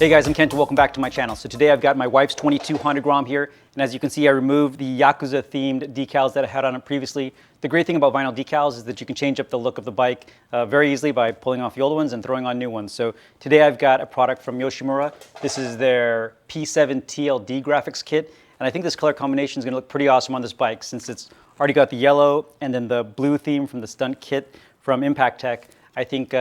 Hey guys, I'm Kent and welcome back to my channel. So today I've got my wife's 22 Honda Grom here, and as you can see I removed the Yakuza themed decals that I had on it previously. The great thing about vinyl decals is that you can change up the look of the bike very easily by pulling off the old ones and throwing on new ones. So today I've got a product from Yoshimura. This is their P7 TLD graphics kit, and I think this color combination is going to look pretty awesome on this bike since it's already got the yellow and then the blue theme from the stunt kit from Impact Tech. I think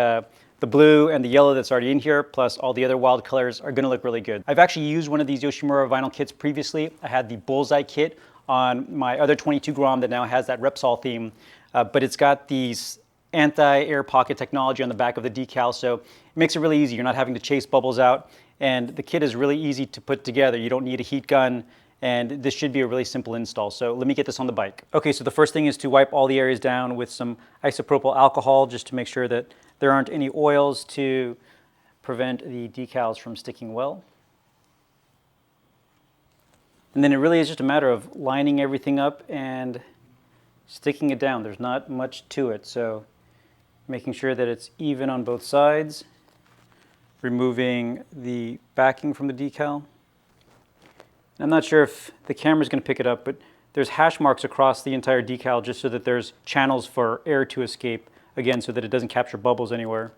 the blue and the yellow that's already in here, plus all the other wild colors, are going to look really good. I've actually used one of these Yoshimura vinyl kits previously. I had the Bullseye kit on my other 22 Grom that now has that Repsol theme, but it's got these anti-air pocket technology on the back of the decal, so it makes it really easy. You're not having to chase bubbles out, and the kit is really easy to put together. You don't need a heat gun, and this should be a really simple install. So let me get this on the bike. Okay, so the first thing is to wipe all the areas down with some isopropyl alcohol just to make sure that there aren't any oils to prevent the decals from sticking well. And then it really is just a matter of lining everything up and sticking it down. There's not much to it, so making sure that it's even on both sides, removing the backing from the decal. I'm not sure if the camera's going to pick it up, but there's hash marks across the entire decal just so that there's channels for air to escape, again, so that it doesn't capture bubbles anywhere.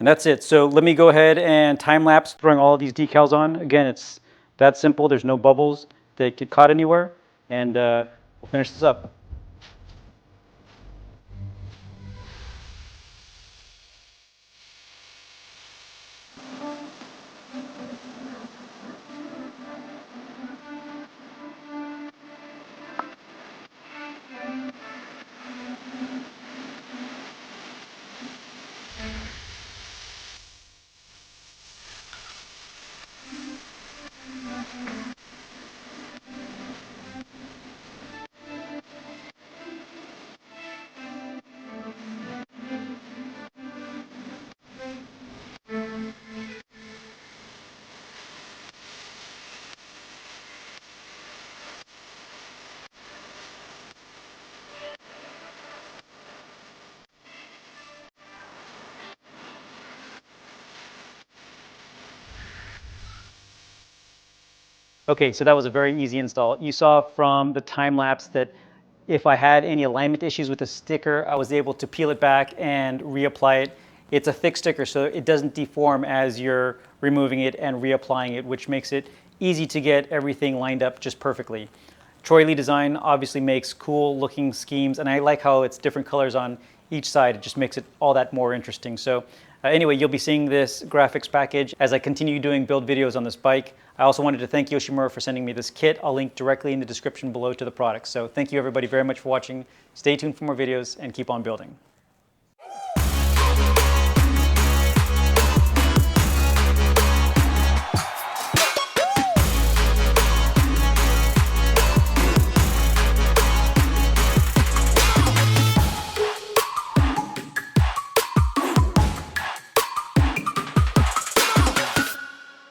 And that's it. So let me go ahead and time lapse throwing all of these decals on. Again, it's that simple. There's no bubbles that get caught anywhere. And we'll finish this up. Okay, so that was a very easy install. You saw from the time lapse that if I had any alignment issues with the sticker, I was able to peel it back and reapply it. It's a thick sticker, so it doesn't deform as you're removing it and reapplying it, which makes it easy to get everything lined up just perfectly. Troy Lee Design obviously makes cool looking schemes, and I like how it's different colors on each side. It just makes it all that more interesting. So anyway, you'll be seeing this graphics package as I continue doing build videos on this bike. I also wanted to thank Yoshimura for sending me this kit. I'll link directly in the description below to the product. So thank you everybody very much for watching. Stay tuned for more videos and keep on building.